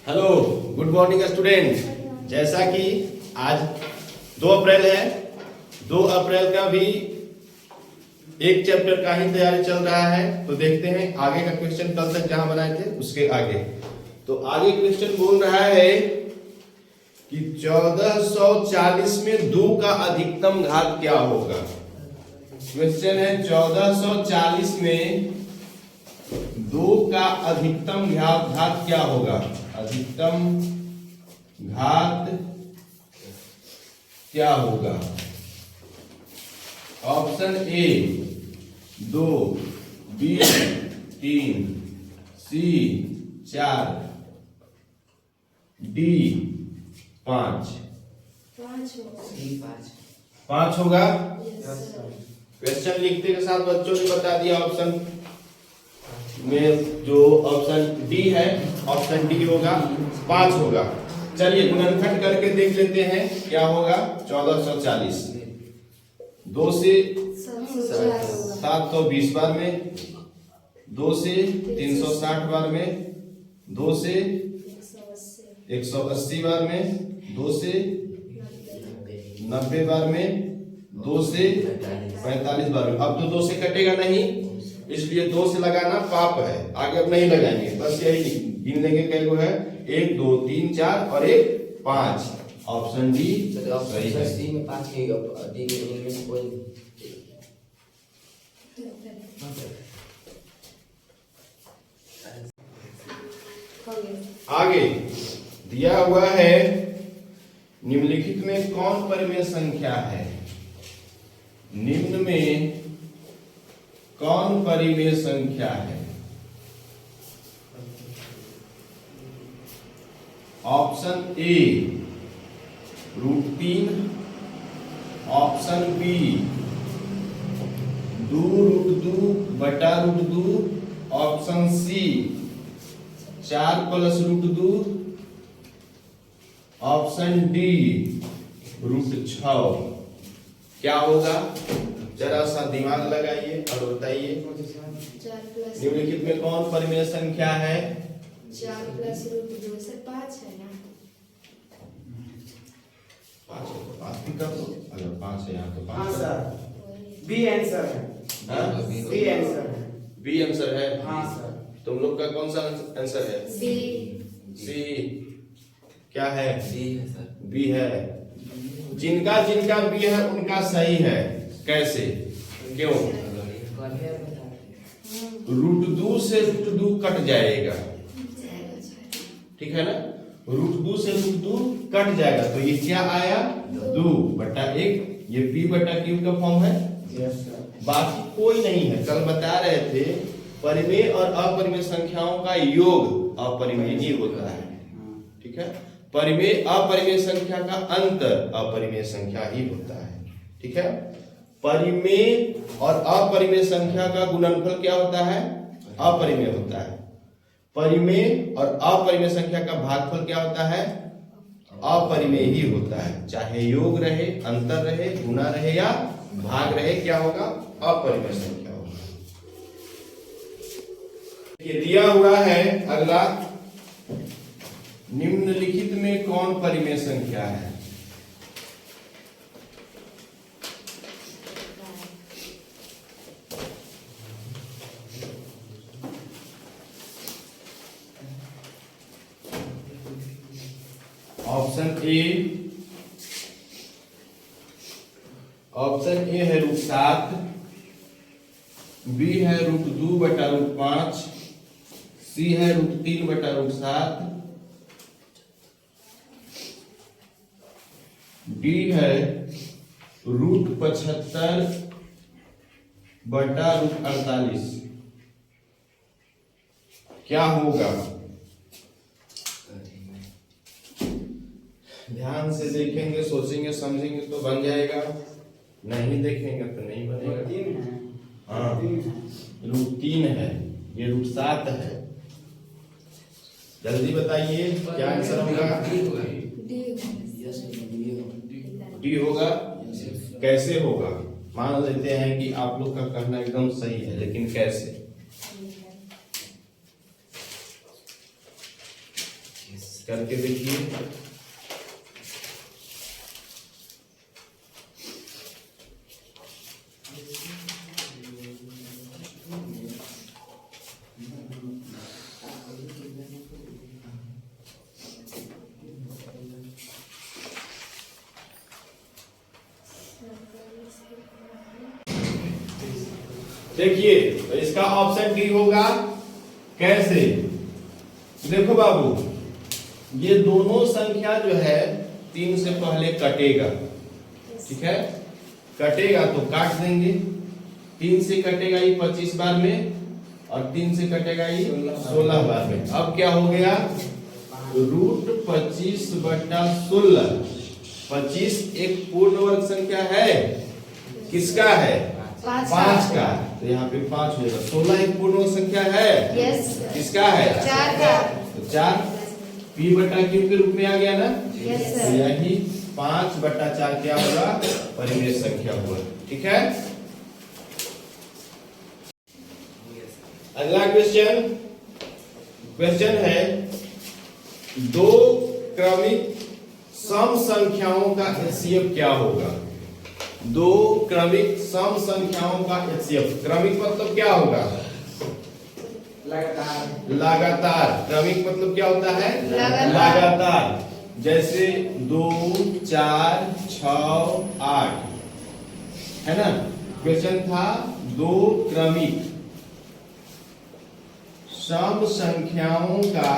Hello, good morning student. जैसा कि आज 2 अप्रैल है, 2 अप्रैल का भी एक चैप्टर का ही तैयारी चल रहा है। तो देखते हैं आगे का क्वेश्चन, कल तक जहां बनाए थे उसके आगे। तो आगे क्वेश्चन बोल रहा है कि 1440 में 2 का अधिकतम घात क्या होगा। क्वेश्चन है 1440 में 2 का अधिकतम घात क्या होगा। अधिकतम घात क्या होगा। Option A 2, B 3, C 4, D 5। 5 होगा। क्वेश्चन लिखते के साथ बच्चों ने बता दिया ऑप्शन में जो ऑप्शन डी है, ऑप्शन डी होगा, 5 होगा। चलिए गुणनखंड करके देख लेते हैं क्या होगा। 1440 2 से 720 बार में, 2 से 360 बार में, 2 से 180 बार में, 2 से 90 बार में, 2 से 45 बार में। अब तो 2 से कटेगा नहीं, इसलिए 2 से लगाना पाप है। आगे अब नहीं लगाएंगे, बस यही गिन लेंगे कै गो है। 1 2 3 4 और 1 5। ऑप्शन डी सही है। आगे दिया हुआ है निम्नलिखित में कौन परिमेय संख्या है। निम्न में कौन परिमेय संख्या है। ऑप्शन ए √3, ऑप्शन बी 2√2 बटा √2, ऑप्शन सी 4 + √2, ऑप्शन डी √6। क्या होगा, जरा सा दिमाग लगाइए और बताइए। निम्नलिखित में कौन परिमेय संख्या है। 4 + √2 से 5 है ना। 5 है तो 5 भी कर दो। अगर 5 है यहाँ तो 5 सर, बी आंसर है। बी आंसर है। बी आंसर है। हाँ सर। तुम लोग का कौन सा आंसर है। सी। क्या है। बी है। जिनका जिनका बी है उनका सही है। कैसे, क्यों। √2 से √2 कट जाएगा, ठीक है ना। √2 से √2 कट जाएगा, तो ये क्या आया 2 बटा 1। ये p बटा q का फॉर्म है। बाकी कोई नहीं है। कल बता रहे थे परिमेय और अपरिमेय संख्याओं का योग अपरिमेय ही होता है, ठीक है। परिमेय अपरिमेय संख्या का अंतर अपरिमेय संख्या ही होता है, ठीक है। परिमेय और अपरिमेय संख्या का गुणनफल क्या होता है, अपरिमेय होता है। परिमेय और अपरिमेय संख्या का भागफल क्या होता है, अपरिमेय ही होता है। चाहे योग रहे, अंतर रहे, गुणा रहे या भाग रहे, क्या होगा, अपरिमेय संख्या होगा। ये दिया हुआ है अगला, निम्नलिखित में कौन परिमेय संख्या है। ऑप्शन ए है √7, बी है √2 बटा √5, सी है √3 बटा √7, डी है √75 बटा √48। क्या होगा, ध्यान से देखेंगे, सोचेंगे, समझेंगे तो बन जाएगा, नहीं देखेंगे तो नहीं बनेगा। हाँ, √3 है, ये √7 है। जल्दी बताइए क्या आंसर होगा। डी होगा। कैसे होगा, मान लेते हैं कि आप लोग का कहना एकदम सही है, लेकिन कैसे। करके देखिए। देखिए तो इसका ऑप्शन डी होगा। कैसे? देखो बाबू, ये दोनों संख्या जो है 3 से पहले कटेगा, ठीक है? कटेगा तो काट देंगे। 3 से कटेगा ये 25 बार में, और 3 से कटेगा ये 16 बार में। अब क्या हो गया? रूट 25/16। 25 एक पूर्ण वर्ग संख्या है, किसका है? 5 का। तो यहाँ पे 5 हो जाएगा। 16 एक पूर्ण वर्ग संख्या है, यस किसका है? 4 का। तो 4 p/q के रूप में आ गया ना। यस तो सर। यही 5/4 क्या होगा? परिमेय संख्या हुआ, ठीक है? अगला क्वेश्चन है, दो क्रमिक सम संख्याओं का HCF क्या होगा? दो क्रमिक सम संख्याओं का HCF। क्रमिक मतलब क्या होगा? लगातार। लगातार। क्रमिक मतलब क्या होता है? लगातार। जैसे 2, 4, 6, 8, है ना? क्वेश्चन था दो क्रमिक सम संख्याओं का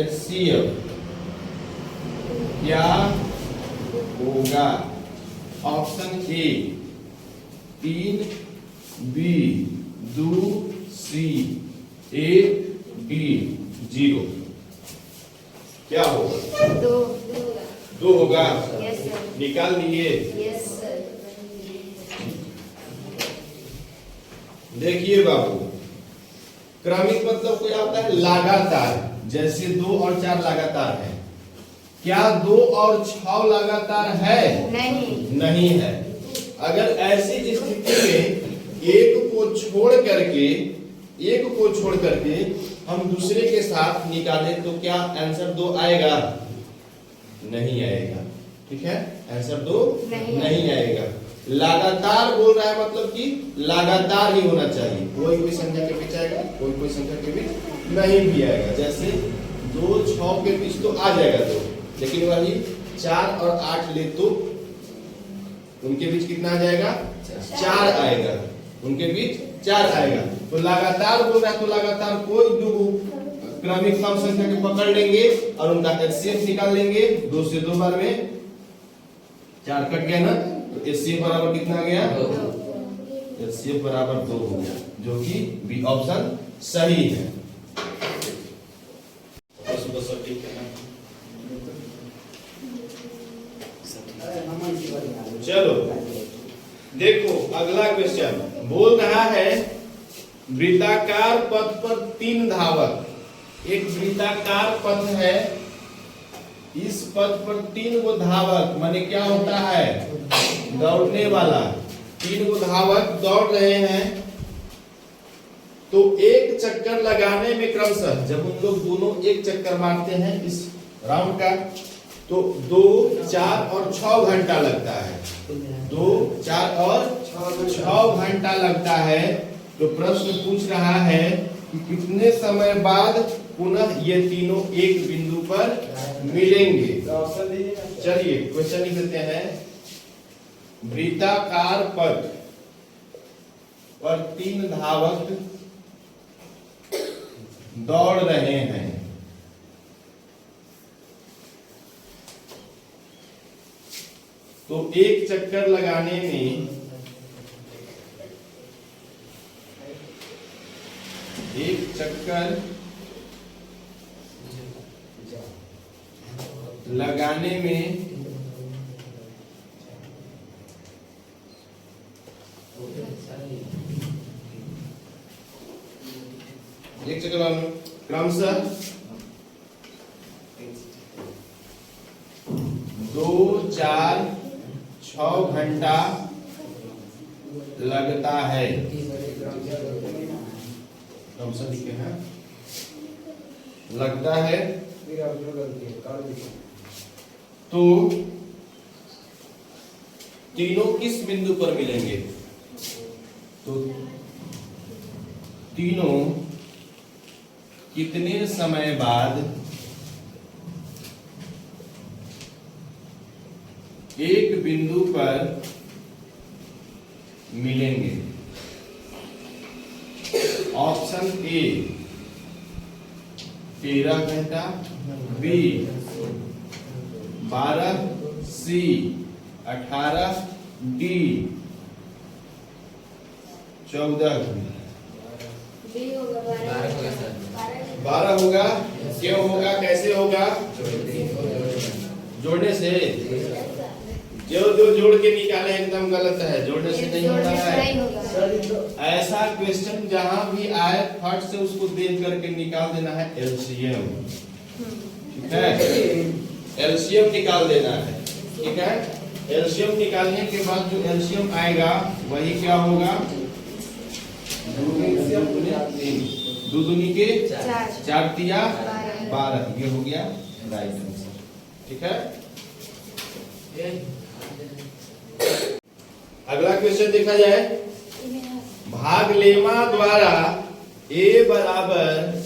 HCF क्या होगा? Option A 3, B 2, C 1, D 0। क्या होगा? 2 होगा। Yes sir. निकाल लिए। Yes sir. देखिए बाबू, क्रमिक मतलब कोई आता है लगातार। जैसे 2 और 4 लगातार है। क्या 2 और 6 लगातार है? नहीं है। अगर ऐसी स्थिति में एक को छोड़ करके हम दूसरे के साथ निकालें तो क्या आंसर 2 आएगा? नहीं आएगा, ठीक है? आंसर 2 नहीं आएगा। लगातार बोल रहा है मतलब कि लगातार ही होना चाहिए। कोई संख्या के बीच आएगा, कोई संख्या के बीच नहीं भी आएगा। जैसे 2, 6 के बीच तो आ जाएगा 2, लेकिन वही 4 और 8 ले तो उनके बीच कितना आ जाएगा? 4 आएगा। उनके बीच 4 आएगा। तो लगातार बोल रहा है तो लगातार कोई दो क्रमिक सम संख्या को पकड़ लेंगे और उनका HCF निकाल लेंगे। 2 से 2 बार में 4 कट गया ना, तो HCF बराबर कितना आ गया? HCF बराबर 2 हो गया, जो कि बी ऑप्शन सही है। चलो देखो अगला क्वेश्चन बोल रहा है, वृत्ताकार पथ पर 3 धावक। एक वृत्ताकार पथ है, इस पथ पर 3 गो धावक, माने क्या होता है? दौड़ने वाला। 3 गो धावक दौड़ रहे हैं। तो एक चक्कर लगाने में क्रमशः, जब उन लोग दोनों एक चक्कर मारते हैं इस राउंड का, तो 2, 4 और 6 घंटा लगता है। 2, 4 और 6 घंटा लगता है। तो प्रश्न पूछ रहा है कि कितने समय बाद पुनः ये तीनों एक बिंदु पर मिलेंगे। चलिए क्वेश्चन लिख देते हैं। वृत्ताकार पथ पर 3 धावक दौड़ रहे हैं। तो एक चक्कर लगाने में एक चक्कर लगाने में क्रमशः 2, 4, 6 घंटा लगता है। क्रमशः लिखे हैं लगता है। फिर अब जो गलती है कर दीजिए। तो तीनों किस बिंदु पर मिलेंगे? तो तीनों कितने समय बाद एक बिंदु पर मिलेंगे? ऑप्शन ए 13 घंटा, बी 12, सी 18, डी 14 घंटा। बी होगा 12 होगा। क्यों होगा, कैसे होगा? जोड़ने से। जो जोड़ के निकाले एकदम गलत है, जोड़ने से नहीं होता है। ऐसा क्वेश्चन जहां भी आए फट से उसको देख करके निकाल देना है एलसीएम। ठीक है, एलसीएम निकाल देना है। ठीक है, एलसीएम निकालने के बाद जो एलसीएम आएगा वही क्या होगा? 2 दूनी के 4 तिया 12। ये हो गया राइट आंसर। ठीक है, अगला क्वेश्चन देखा जाए। भाग लेमा द्वारा ए बराबर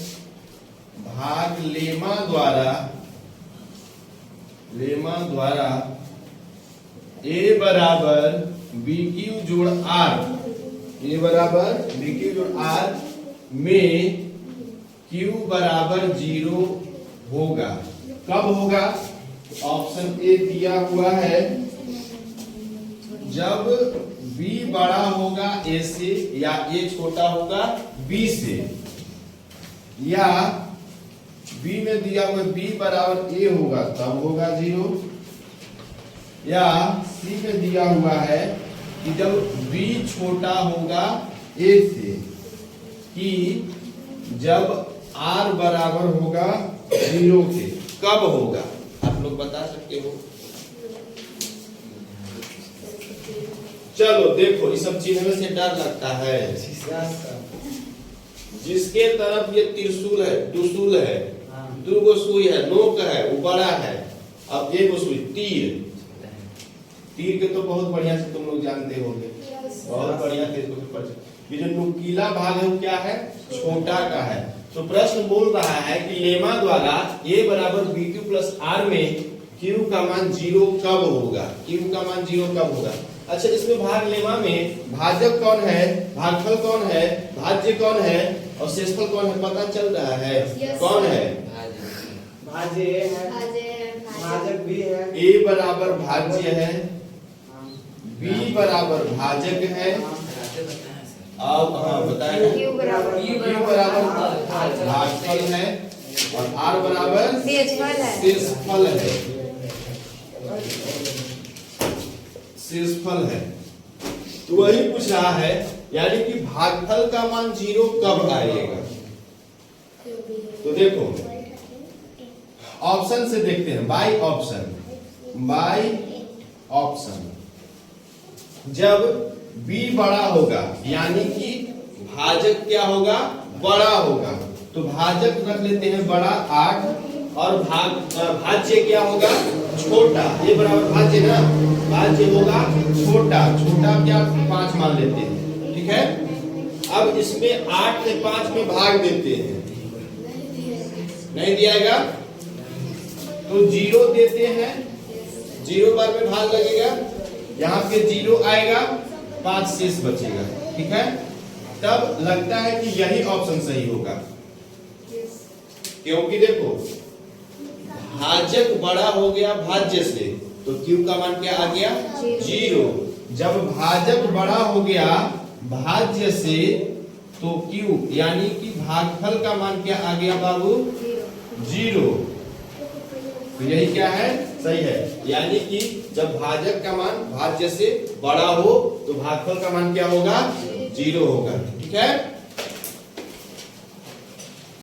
ए बराबर बी क्यू जोड़ आर। ए बराबर बी क्यू जोड़ आर में क्यू बराबर 0 होगा। कब होगा? ऑप्शन ए दिया हुआ है, जब b बड़ा होगा a से या a छोटा होगा b से, या b में दिया हुआ b बराबर a होगा तब होगा 0, या c में दिया हुआ है कि जब b छोटा होगा a से, कि जब r बराबर होगा 0 के। कब होगा आप लोग बता सकते हो? चलो देखो, ये सब चिन्ह से डर लगता है। जिसके तरफ ये त्रिशूल है, त्रिशूल है, 2 सुई है, नोक है, वो बड़ा है, अब 1 सुई तीर के तो बहुत बढ़िया से तुम लोग जानते होंगे, बहुत बढ़िया से इसको परिचय। ये जो नुकीला भाग है वो क्या है? छोटा का है। तो प्रश्न बोल रहा है कि लेमा द्वारा a बराबर bq प्लस r में q का मान 0 कब होगा? q का मान 0 कब होगा? अच्छा, इसमें भाग लेमा में भाजक कौन है, भागफल कौन है, भाज्य कौन है और शेषफल कौन है? पता चल रहा है। कौन है? भाज्य है, भाजक भी है। a बराबर भाज्य है, b बराबर भाजक है, अब बताएं क्यू बराबर भागफल है और r बराबर शेषफल है। शेषफल है। तो वही पूछ रहा है, यानी कि भागफल का मान 0 कब आएगा? तो देखो ऑप्शन से देखते हैं, बाय ऑप्शन। जब b बड़ा होगा यानी कि भाजक क्या होगा? बड़ा होगा, तो भाजक रख लेते हैं बड़ा 8 और भाज्य क्या होगा? छोटा। ये बराबर भाज्य ना, भाज्य होगा छोटा, छोटा क्या 5 मान लेते हैं। ठीक है, अब इसमें 8 से 5 में भाग देते हैं, नहीं दियाएगा तो 0 देते हैं, 0 बार में भाग लगेगा, यहाँ पे 0 आएगा, 5 शेष बचेगा। ठीक है, तब लगता है कि यही ऑप्शन सही होगा, क्योंकि देखो भाजक बड़ा हो गया भाज्य से, तो q का मान क्या आ गया? 0। जब भाजक बड़ा हो गया भाज्य से, तो q यानी कि भागफल का मान क्या आ गया बाबू? 0। तो यही क्या है? सही है। यानी कि जब भाजक का मान भाज्य से बड़ा हो तो भागफल का मान क्या होगा? 0 होगा। ठीक है।